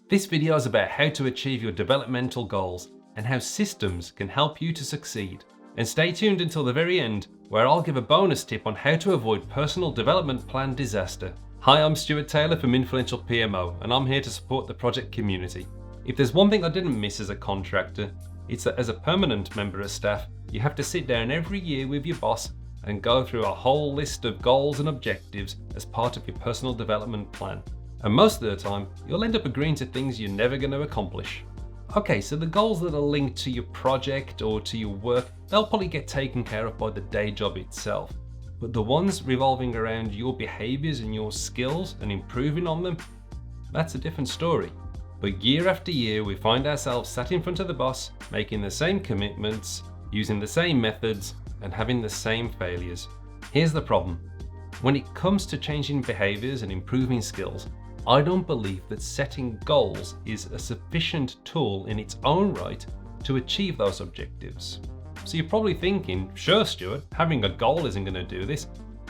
This video is about how to achieve your developmental goals and how systems can help you to succeed. And stay tuned until the very end, where I'll give a bonus tip on how to avoid personal development plan disaster. Hi, I'm Stuart Taylor from Influential PMO, and I'm here to support the project community. If there's one thing I didn't miss as a contractor, it's that as a permanent member of staff, you have to sit down every year with your boss and go through a whole list of goals and objectives as part of your personal development plan. And most of the time, you'll end up agreeing to things you're never going to accomplish. Okay, so the goals that are linked to your project or to your work, they'll probably get taken care of by the day job itself. But the ones revolving around your behaviours and your skills and improving on them, that's a different story. But year after year, we find ourselves sat in front of the boss, making the same commitments, using the same methods, and having the same failures. Here's the problem. When it comes to changing behaviours and improving skills, I don't believe that setting goals is a sufficient tool in its own right to achieve those objectives. So you're probably thinking, sure Stuart, having a goal isn't going to do this.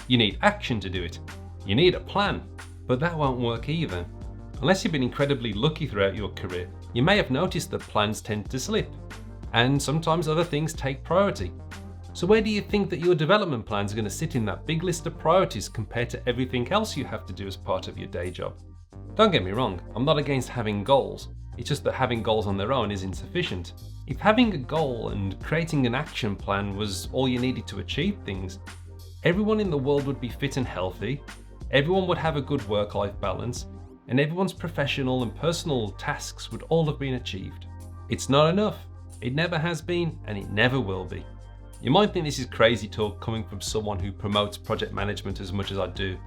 You need action to do it. You need a plan, but that won't work either. Unless you've been incredibly lucky throughout your career, you may have noticed that plans tend to slip, and sometimes other things take priority. So where do you think that your development plans are going to sit in that big list of priorities compared to everything else you have to do as part of your day job? Don't get me wrong, I'm not against having goals. It's just that having goals on their own is insufficient. If having a goal and creating an action plan was all you needed to achieve things, everyone in the world would be fit and healthy, everyone would have a good work-life balance, and everyone's professional and personal tasks would all have been achieved. It's not enough. It never has been, and it never will be. You might think this is crazy talk coming from someone who promotes project management as much as I do.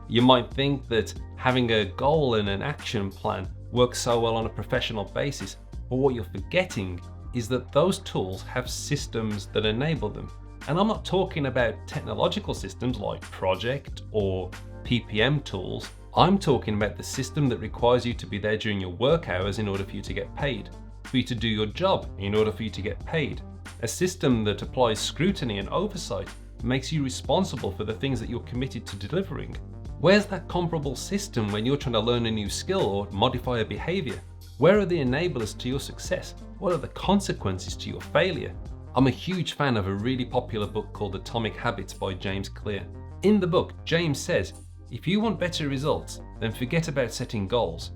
You might think that having a goal and an action plan works so well on a professional basis, but what you're forgetting is that those tools have systems that enable them. And I'm not talking about technological systems like project or PPM tools. I'm talking about the system that requires you to be there during your work hours in order for you to get paid, for you to do your job in order for you to get paid. A system that applies scrutiny and oversight, makes you responsible for the things that you're committed to delivering. Where's that comparable system when you're trying to learn a new skill or modify a behaviour? Where are the enablers to your success? What are the consequences to your failure? I'm a huge fan of a really popular book called Atomic Habits by James Clear. In the book, James says, if you want better results, then forget about setting goals.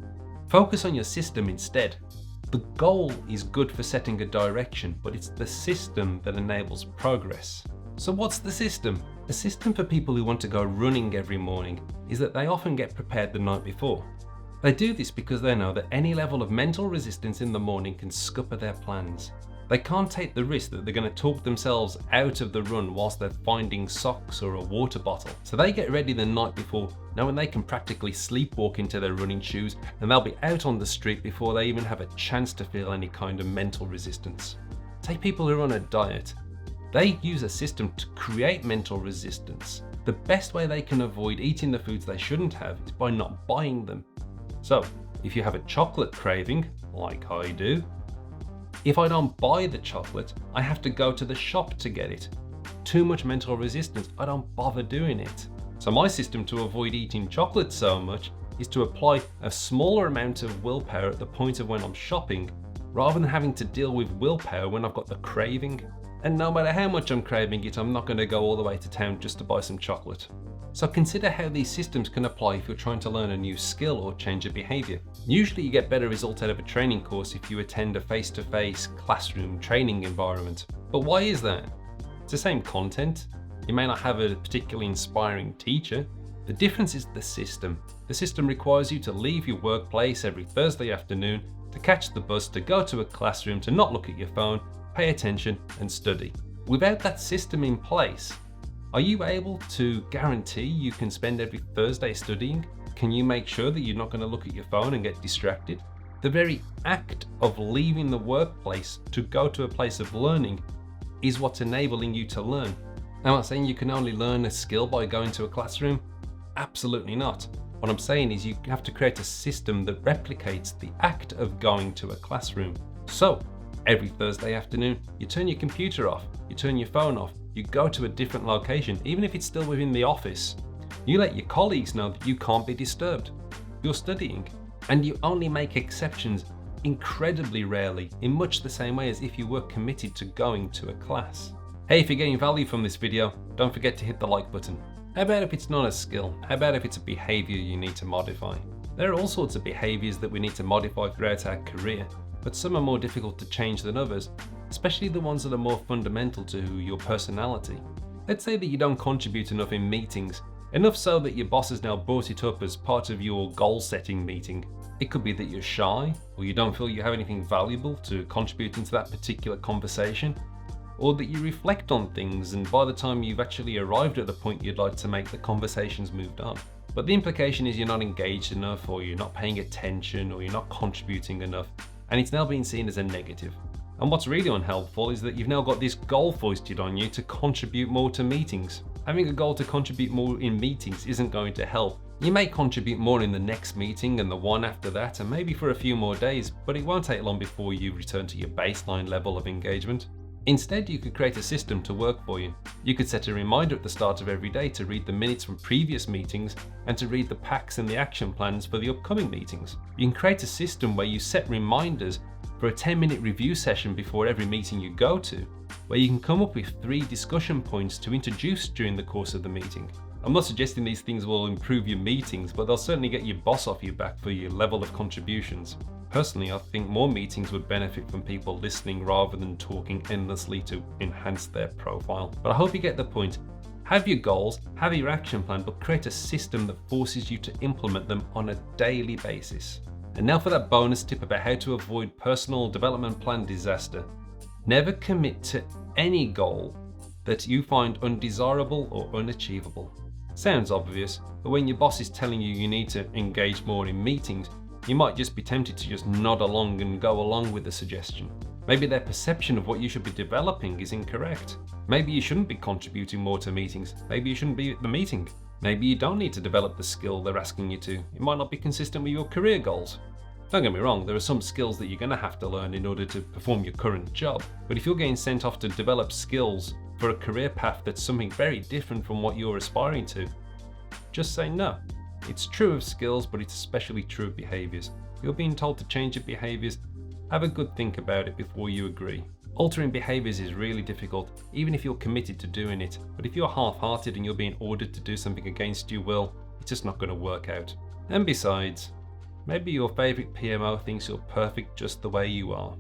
Focus on your system instead. The goal is good for setting a direction, but it's the system that enables progress. So what's the system? A system for people who want to go running every morning is that they often get prepared the night before. They do this because they know that any level of mental resistance in the morning can scupper their plans. They can't take the risk that they're going to talk themselves out of the run whilst they're finding socks or a water bottle. So they get ready the night before, knowing they can practically sleepwalk into their running shoes, and they'll be out on the street before they even have a chance to feel any kind of mental resistance. Take people who are on a diet. They use a system to create mental resistance. The best way they can avoid eating the foods they shouldn't have is by not buying them. So, if you have a chocolate craving, like I do, if I don't buy the chocolate, I have to go to the shop to get it. Too much mental resistance, I don't bother doing it. So my system to avoid eating chocolate so much is to apply a smaller amount of willpower at the point of when I'm shopping, rather than having to deal with willpower when I've got the craving. And no matter how much I'm craving it, I'm not going to go all the way to town just to buy some chocolate. So consider how these systems can apply if you're trying to learn a new skill or change a behaviour. Usually you get better results out of a training course if you attend a face-to-face classroom training environment. But why is that? It's the same content. You may not have a particularly inspiring teacher. The difference is the system. The system requires you to leave your workplace every Thursday afternoon, to catch the bus, to go to a classroom, to not look at your phone, pay attention and study. Without that system in place, are you able to guarantee you can spend every Thursday studying? Can you make sure that you're not going to look at your phone and get distracted? The very act of leaving the workplace to go to a place of learning is what's enabling you to learn. Now, I'm not saying you can only learn a skill by going to a classroom. Absolutely not. What I'm saying is you have to create a system that replicates the act of going to a classroom. So, every Thursday afternoon, you turn your computer off, you turn your phone off, you go to a different location, even if it's still within the office. You let your colleagues know that you can't be disturbed. You're studying. And you only make exceptions incredibly rarely, in much the same way as if you were committed to going to a class. Hey, if you're getting value from this video, don't forget to hit the like button. How about if it's not a skill? How about if it's a behaviour you need to modify? There are all sorts of behaviours that we need to modify throughout our career, but some are more difficult to change than others, especially the ones that are more fundamental to your personality. Let's say that you don't contribute enough in meetings, enough so that your boss has now brought it up as part of your goal setting meeting. It could be that you're shy, or you don't feel you have anything valuable to contribute into that particular conversation, or that you reflect on things and by the time you've actually arrived at the point you'd like to make, the conversation's moved on. But the implication is you're not engaged enough, or you're not paying attention, or you're not contributing enough, and it's now being seen as a negative. And what's really unhelpful is that you've now got this goal foisted on you to contribute more to meetings. Having a goal to contribute more in meetings isn't going to help. You may contribute more in the next meeting and the one after that, and maybe for a few more days, but it won't take long before you return to your baseline level of engagement. Instead, you could create a system to work for you. You could set a reminder at the start of every day to read the minutes from previous meetings and to read the packs and the action plans for the upcoming meetings. You can create a system where you set reminders for a 10-minute review session before every meeting you go to, where you can come up with 3 discussion points to introduce during the course of the meeting. I'm not suggesting these things will improve your meetings, but they'll certainly get your boss off your back for your level of contributions. Personally, I think more meetings would benefit from people listening rather than talking endlessly to enhance their profile. But I hope you get the point. Have your goals, have your action plan, but create a system that forces you to implement them on a daily basis. And now for that bonus tip about how to avoid personal development plan disaster. Never commit to any goal that you find undesirable or unachievable. Sounds obvious, but when your boss is telling you you need to engage more in meetings, you might just be tempted to just nod along and go along with the suggestion. Maybe their perception of what you should be developing is incorrect. Maybe you shouldn't be contributing more to meetings. Maybe you shouldn't be at the meeting. Maybe you don't need to develop the skill they're asking you to. It might not be consistent with your career goals. Don't get me wrong, there are some skills that you're going to have to learn in order to perform your current job. But if you're getting sent off to develop skills for a career path that's something very different from what you're aspiring to, just say no. It's true of skills, but it's especially true of behaviours. If you're being told to change your behaviours, have a good think about it before you agree. Altering behaviours is really difficult, even if you're committed to doing it. But if you're half-hearted and you're being ordered to do something against your will, it's just not going to work out. And besides, maybe your favourite PMO thinks you're perfect just the way you are.